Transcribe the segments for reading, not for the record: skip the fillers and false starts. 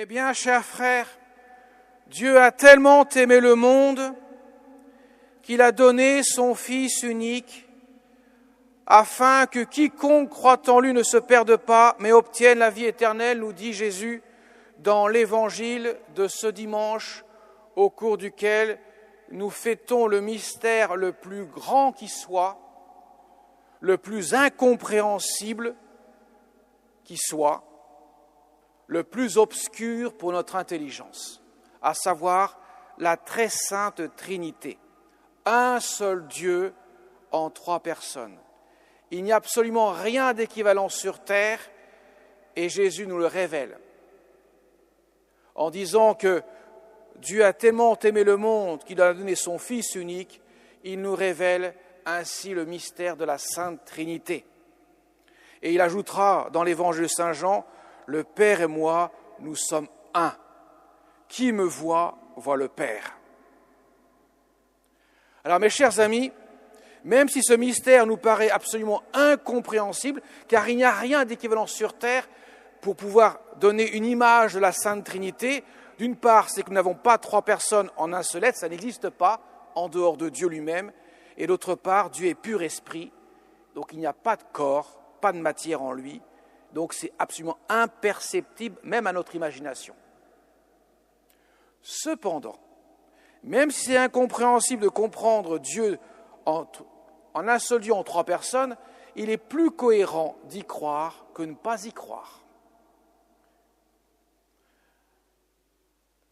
Eh bien, chers frères, Dieu a tellement aimé le monde qu'il a donné son Fils unique afin que quiconque croit en lui ne se perde pas, mais obtienne la vie éternelle, nous dit Jésus dans l'évangile de ce dimanche, au cours duquel nous fêtons le mystère le plus grand qui soit, le plus incompréhensible qui soit, le plus obscur pour notre intelligence, à savoir la très sainte Trinité, un seul Dieu en trois personnes. Il n'y a absolument rien d'équivalent sur terre et Jésus nous le révèle en disant que Dieu a tellement aimé le monde qu'il a donné son Fils unique, il nous révèle ainsi le mystère de la Sainte Trinité. Et il ajoutera dans l'évangile de Saint Jean, « Le Père et moi, nous sommes un. Qui me voit, voit le Père. » Alors mes chers amis, même si ce mystère nous paraît absolument incompréhensible, car il n'y a rien d'équivalent sur terre pour pouvoir donner une image de la Sainte Trinité, d'une part, c'est que nous n'avons pas trois personnes en un seul être, ça n'existe pas en dehors de Dieu lui-même, et d'autre part, Dieu est pur esprit, donc il n'y a pas de corps, pas de matière en lui, donc c'est absolument imperceptible, même à notre imagination. Cependant, même si c'est incompréhensible de comprendre Dieu en un seul Dieu en trois personnes, il est plus cohérent d'y croire que de ne pas y croire.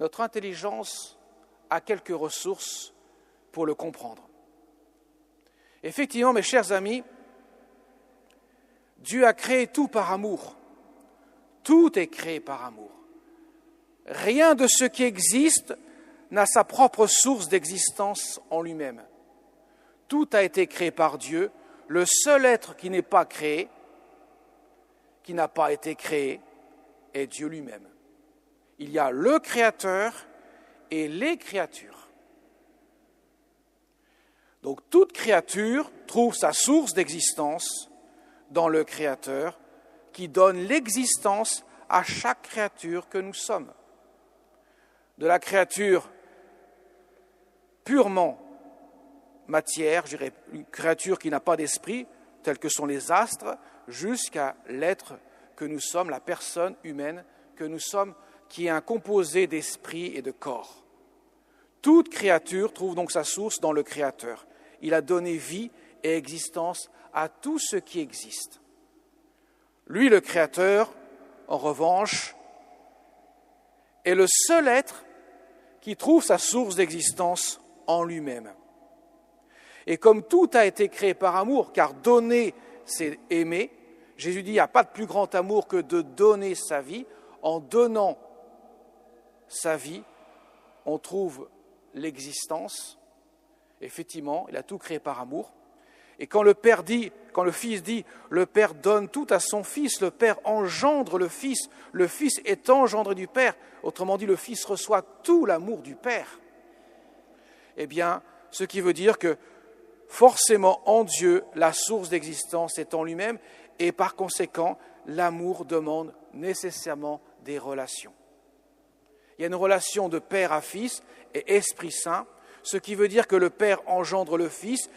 Notre intelligence a quelques ressources pour le comprendre. Effectivement, mes chers amis, Dieu a créé tout par amour. Tout est créé par amour. Rien de ce qui existe n'a sa propre source d'existence en lui-même. Tout a été créé par Dieu. Le seul être qui n'est pas créé, qui n'a pas été créé, est Dieu lui-même. Il y a le Créateur et les créatures. Donc toute créature trouve sa source d'existence dans le Créateur qui donne l'existence à chaque créature que nous sommes. De la créature purement matière, je dirais une créature qui n'a pas d'esprit, telle que sont les astres, jusqu'à l'être que nous sommes, la personne humaine que nous sommes, qui est un composé d'esprit et de corps. Toute créature trouve donc sa source dans le Créateur. Il a donné vie et existence à tout ce qui existe. Lui, le Créateur, en revanche, est le seul être qui trouve sa source d'existence en lui-même. Et comme tout a été créé par amour, car donner, c'est aimer, Jésus dit, il n'y a pas de plus grand amour que de donner sa vie. En donnant sa vie, on trouve l'existence. Effectivement, il a tout créé par amour. Et quand le Fils dit, le Père donne tout à son Fils, le Père engendre le Fils est engendré du Père, autrement dit, le Fils reçoit tout l'amour du Père. Eh bien, ce qui veut dire que forcément, en Dieu, la source d'existence est en lui-même, et par conséquent, l'amour demande nécessairement des relations. Il y a une relation de Père à Fils et Esprit Saint, ce qui veut dire que le Père engendre le Fils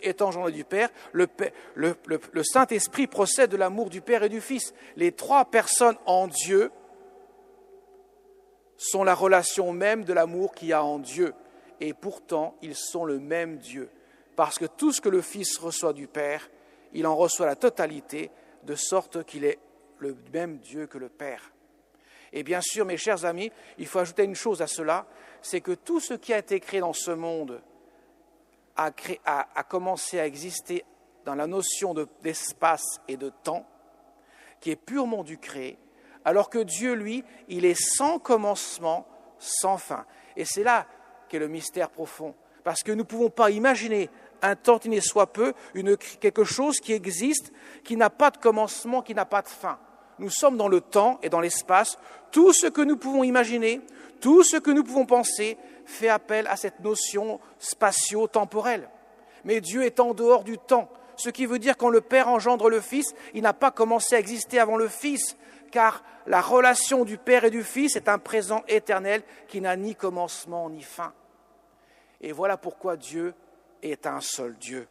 est engendré du Père, le Saint-Esprit procède de l'amour du Père et du Fils. Les trois personnes en Dieu sont la relation même de l'amour qu'il y a en Dieu, et pourtant ils sont le même Dieu, parce que tout ce que le Fils reçoit du Père, il en reçoit la totalité, de sorte qu'il est le même Dieu que le Père. Et bien sûr, mes chers amis, il faut ajouter une chose à cela, c'est que tout ce qui a été créé dans ce monde a commencé à exister dans la notion d'espace et de temps, qui est purement du créé, alors que Dieu, lui, il est sans commencement, sans fin. Et c'est là qu'est le mystère profond, parce que nous ne pouvons pas imaginer un tantinet soit peu, quelque chose qui existe, qui n'a pas de commencement, qui n'a pas de fin. Nous sommes dans le temps et dans l'espace. Tout ce que nous pouvons imaginer, tout ce que nous pouvons penser fait appel à cette notion spatio-temporelle. Mais Dieu est en dehors du temps, ce qui veut dire quand le Père engendre le Fils, il n'a pas commencé à exister avant le Fils, car la relation du Père et du Fils est un présent éternel qui n'a ni commencement ni fin. Et voilà pourquoi Dieu est un seul Dieu.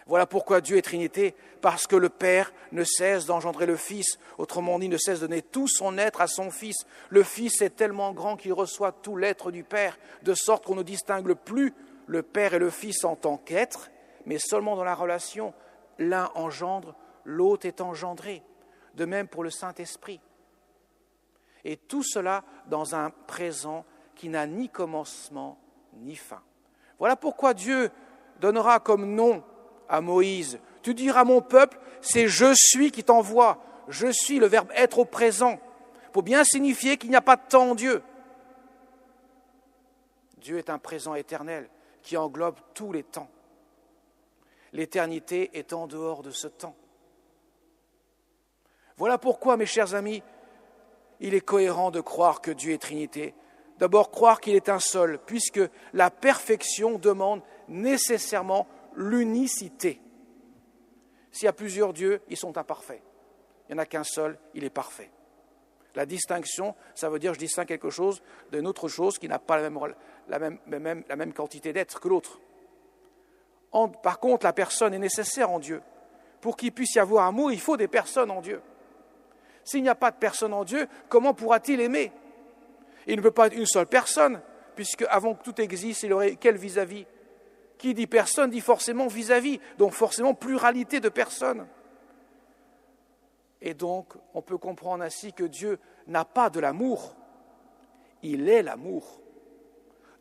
Voilà pourquoi Dieu est Trinité, parce que le Père ne cesse d'engendrer le Fils, autrement dit, ne cesse de donner tout son être à son Fils. Le Fils est tellement grand qu'il reçoit tout l'être du Père, de sorte qu'on ne distingue plus le Père et le Fils en tant qu'être, mais seulement dans la relation, l'un engendre, l'autre est engendré. De même pour le Saint-Esprit. Et tout cela dans un présent qui n'a ni commencement ni fin. Voilà pourquoi Dieu donnera comme nom à Moïse: tu diras à mon peuple, c'est je suis qui t'envoie. Je suis, le verbe être au présent, pour bien signifier qu'il n'y a pas de temps en Dieu. Dieu est un présent éternel qui englobe tous les temps. L'éternité est en dehors de ce temps. Voilà pourquoi, mes chers amis, il est cohérent de croire que Dieu est Trinité. D'abord, croire qu'il est un seul, puisque la perfection demande nécessairement l'unicité. S'il y a plusieurs dieux, ils sont imparfaits. Il n'y en a qu'un seul, il est parfait. La distinction, ça veut dire je distingue quelque chose d'une autre chose qui n'a pas la même quantité d'être que l'autre. Par contre, la personne est nécessaire en Dieu. Pour qu'il puisse y avoir amour, il faut des personnes en Dieu. S'il n'y a pas de personne en Dieu, comment pourra-t-il aimer? Il ne peut pas être une seule personne, puisque avant que tout existe, il aurait quel vis-à-vis? Qui dit personne dit forcément vis-à-vis, donc forcément pluralité de personnes. Et donc, on peut comprendre ainsi que Dieu n'a pas de l'amour, il est l'amour.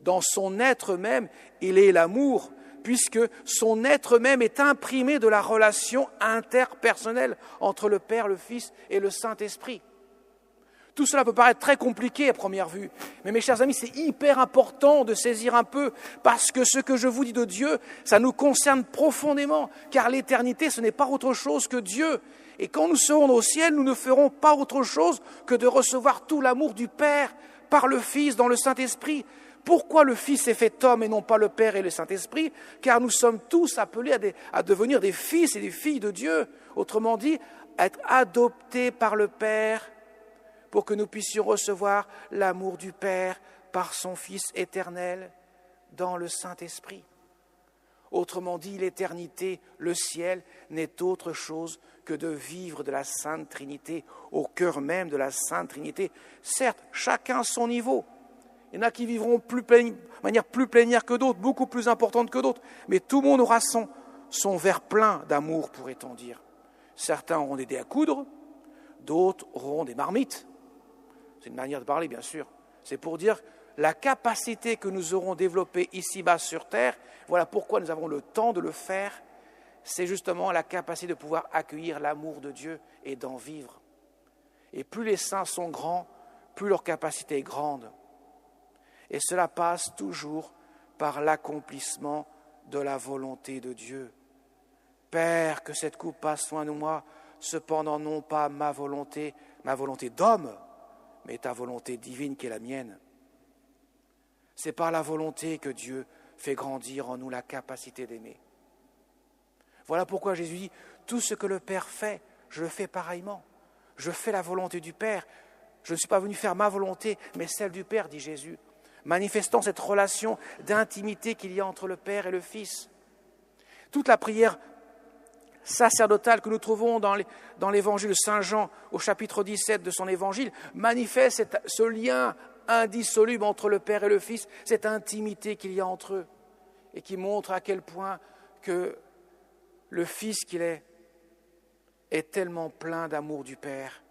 Dans son être même, il est l'amour, puisque son être même est imprimé de la relation interpersonnelle entre le Père, le Fils et le Saint-Esprit. Tout cela peut paraître très compliqué à première vue, mais mes chers amis, c'est hyper important de saisir un peu, parce que ce que je vous dis de Dieu, ça nous concerne profondément, car l'éternité, ce n'est pas autre chose que Dieu. Et quand nous serons au ciel, nous ne ferons pas autre chose que de recevoir tout l'amour du Père par le Fils dans le Saint-Esprit. Pourquoi le Fils est fait homme et non pas le Père et le Saint-Esprit? Car nous sommes tous appelés à devenir des fils et des filles de Dieu. Autrement dit, à être adoptés par le Père pour que nous puissions recevoir l'amour du Père par son Fils éternel dans le Saint-Esprit. Autrement dit, l'éternité, le ciel, n'est autre chose que de vivre de la Sainte Trinité, au cœur même de la Sainte Trinité. Certes, chacun à son niveau. Il y en a qui vivront de manière plus plénière que d'autres, beaucoup plus importante que d'autres. Mais tout le monde aura son verre plein d'amour, pourrait-on dire. Certains auront des dés à coudre, d'autres auront des marmites. C'est une manière de parler, bien sûr. C'est pour dire la capacité que nous aurons développée ici-bas sur Terre, voilà pourquoi nous avons le temps de le faire, c'est justement la capacité de pouvoir accueillir l'amour de Dieu et d'en vivre. Et plus les saints sont grands, plus leur capacité est grande. Et cela passe toujours par l'accomplissement de la volonté de Dieu. Père, que cette coupe passe loin de moi, cependant non pas ma volonté d'homme, mais ta volonté divine qui est la mienne. C'est par la volonté que Dieu fait grandir en nous la capacité d'aimer. Voilà pourquoi Jésus dit, tout ce que le Père fait, je le fais pareillement. Je fais la volonté du Père. Je ne suis pas venu faire ma volonté, mais celle du Père, dit Jésus, manifestant cette relation d'intimité qu'il y a entre le Père et le Fils. Toute la prière sacerdotale que nous trouvons dans l'évangile de Saint Jean, au chapitre 17 de son évangile, manifeste ce lien indissoluble entre le Père et le Fils, cette intimité qu'il y a entre eux, et qui montre à quel point que le Fils qu'il est tellement plein d'amour du Père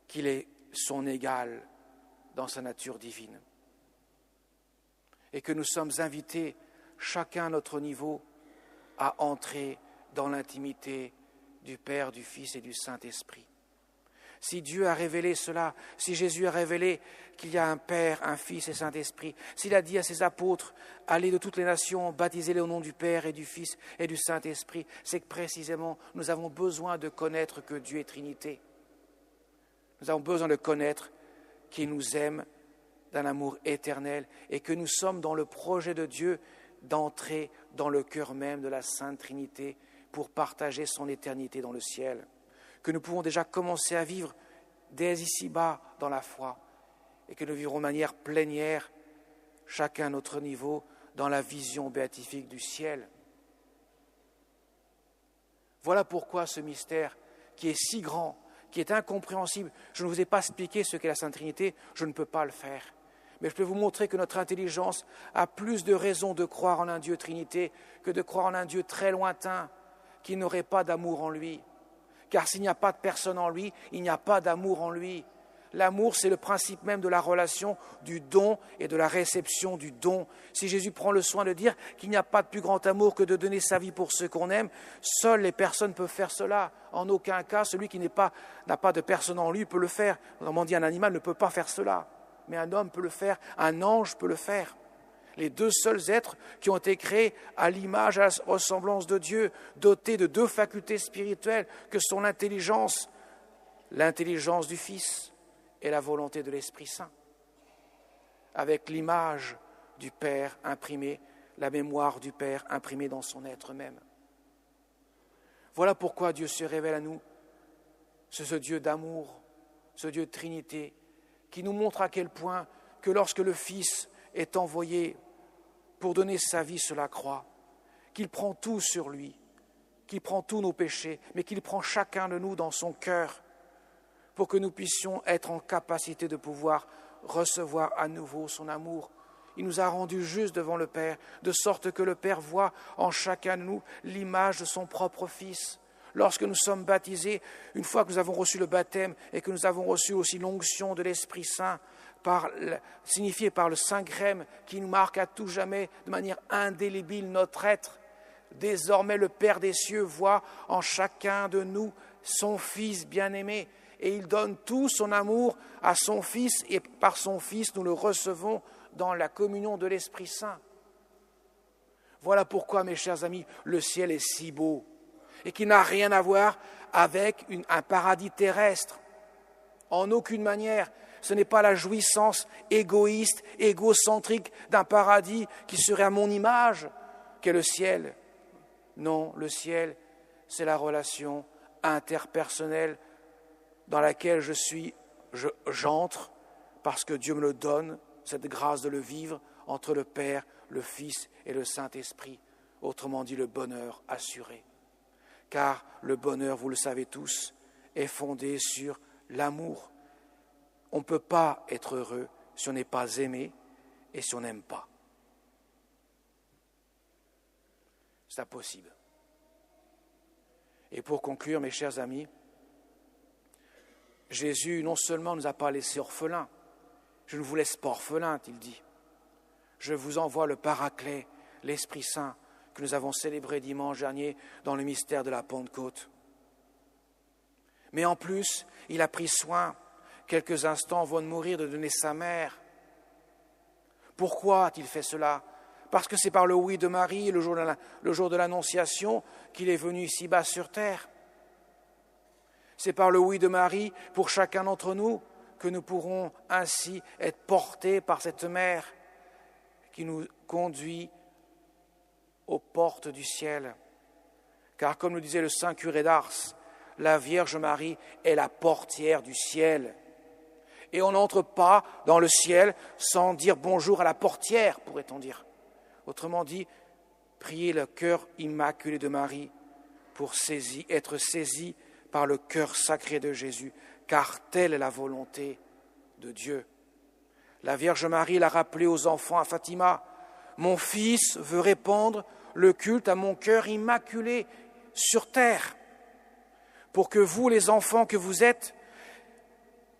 qu'il est son égal dans sa nature divine. Et que nous sommes invités, chacun à notre niveau, à entrer dans l'intimité du Père, du Fils et du Saint-Esprit. Si Dieu a révélé cela, si Jésus a révélé qu'il y a un Père, un Fils et Saint-Esprit, s'il a dit à ses apôtres, allez de toutes les nations, baptisez-les au nom du Père et du Fils et du Saint-Esprit, c'est que précisément nous avons besoin de connaître que Dieu est Trinité. Nous avons besoin de connaître qu'il nous aime d'un amour éternel et que nous sommes dans le projet de Dieu d'entrer dans le cœur même de la Sainte Trinité pour partager son éternité dans le ciel. que nous pouvons déjà commencer à vivre dès ici-bas dans la foi, et que nous vivrons de manière plénière, chacun à notre niveau, dans la vision béatifique du ciel. Voilà pourquoi ce mystère, qui est si grand, qui est incompréhensible, je ne vous ai pas expliqué ce qu'est la Sainte Trinité, je ne peux pas le faire. Mais je peux vous montrer que notre intelligence a plus de raisons de croire en un Dieu Trinité que de croire en un Dieu très lointain, qui n'aurait pas d'amour en lui. Car s'il n'y a pas de personne en lui, il n'y a pas d'amour en lui. L'amour, c'est le principe même de la relation, du don et de la réception du don. Si Jésus prend le soin de dire qu'il n'y a pas de plus grand amour que de donner sa vie pour ceux qu'on aime, seules les personnes peuvent faire cela. En aucun cas, celui qui n'a pas de personne en lui peut le faire. Autrement dit, un animal ne peut pas faire cela. Mais un homme peut le faire, un ange peut le faire. Les deux seuls êtres qui ont été créés à l'image, à la ressemblance de Dieu, dotés de deux facultés spirituelles que sont l'intelligence du Fils et la volonté de l'Esprit Saint, avec l'image du Père imprimée, la mémoire du Père imprimée dans son être même. Voilà pourquoi Dieu se révèle à nous, c'est ce Dieu d'amour, ce Dieu de Trinité, qui nous montre à quel point que lorsque le Fils est envoyé pour donner sa vie sur la croix, qu'il prend tout sur lui, qu'il prend tous nos péchés, mais qu'il prend chacun de nous dans son cœur, pour que nous puissions être en capacité de pouvoir recevoir à nouveau son amour. Il nous a rendus justes devant le Père, de sorte que le Père voit en chacun de nous l'image de son propre Fils. Lorsque nous sommes baptisés, une fois que nous avons reçu le baptême et que nous avons reçu aussi l'onction de l'Esprit Saint, signifiée par le Saint-Crème qui nous marque à tout jamais de manière indélébile notre être, désormais le Père des cieux voit en chacun de nous son Fils bien-aimé. Et il donne tout son amour à son Fils, et par son Fils, nous le recevons dans la communion de l'Esprit Saint. Voilà pourquoi, mes chers amis, le ciel est si beau, et qui n'a rien à voir avec un paradis terrestre. En aucune manière, ce n'est pas la jouissance égoïste, égocentrique d'un paradis qui serait à mon image qu'est le ciel. Non, le ciel, c'est la relation interpersonnelle dans laquelle j'entre, parce que Dieu me le donne, cette grâce de le vivre, entre le Père, le Fils et le Saint-Esprit. Autrement dit, le bonheur assuré. Car le bonheur, vous le savez tous, est fondé sur l'amour. On ne peut pas être heureux si on n'est pas aimé et si on n'aime pas. C'est impossible. Et pour conclure, mes chers amis, Jésus non seulement ne nous a pas laissés orphelins, je ne vous laisse pas orphelins, a-t-il dit. Je vous envoie le Paraclet, l'Esprit Saint, que nous avons célébré dimanche dernier dans le mystère de la Pentecôte. Mais en plus, il a pris soin, quelques instants avant de mourir, de donner sa mère. Pourquoi a-t-il fait cela ? Parce que c'est par le oui de Marie, le jour de l'Annonciation, qu'il est venu ici-bas sur terre. C'est par le oui de Marie, pour chacun d'entre nous, que nous pourrons ainsi être portés par cette mère qui nous conduit aux portes du ciel. Car comme le disait le saint curé d'Ars, la Vierge Marie est la portière du ciel. Et on n'entre pas dans le ciel sans dire bonjour à la portière, pourrait-on dire. Autrement dit, prier le cœur immaculé de Marie pour être saisi par le cœur sacré de Jésus, car telle est la volonté de Dieu. La Vierge Marie l'a rappelé aux enfants à Fatima. Mon Fils veut répandre le culte à mon cœur immaculé sur terre, pour que vous, les enfants que vous êtes,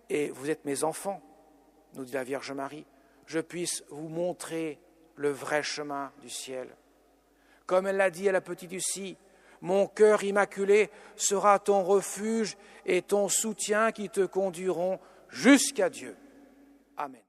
et vous êtes mes enfants, nous dit la Vierge Marie, je puisse vous montrer le vrai chemin du ciel. Comme elle l'a dit à la petite Lucie, mon cœur immaculé sera ton refuge et ton soutien qui te conduiront jusqu'à Dieu. Amen.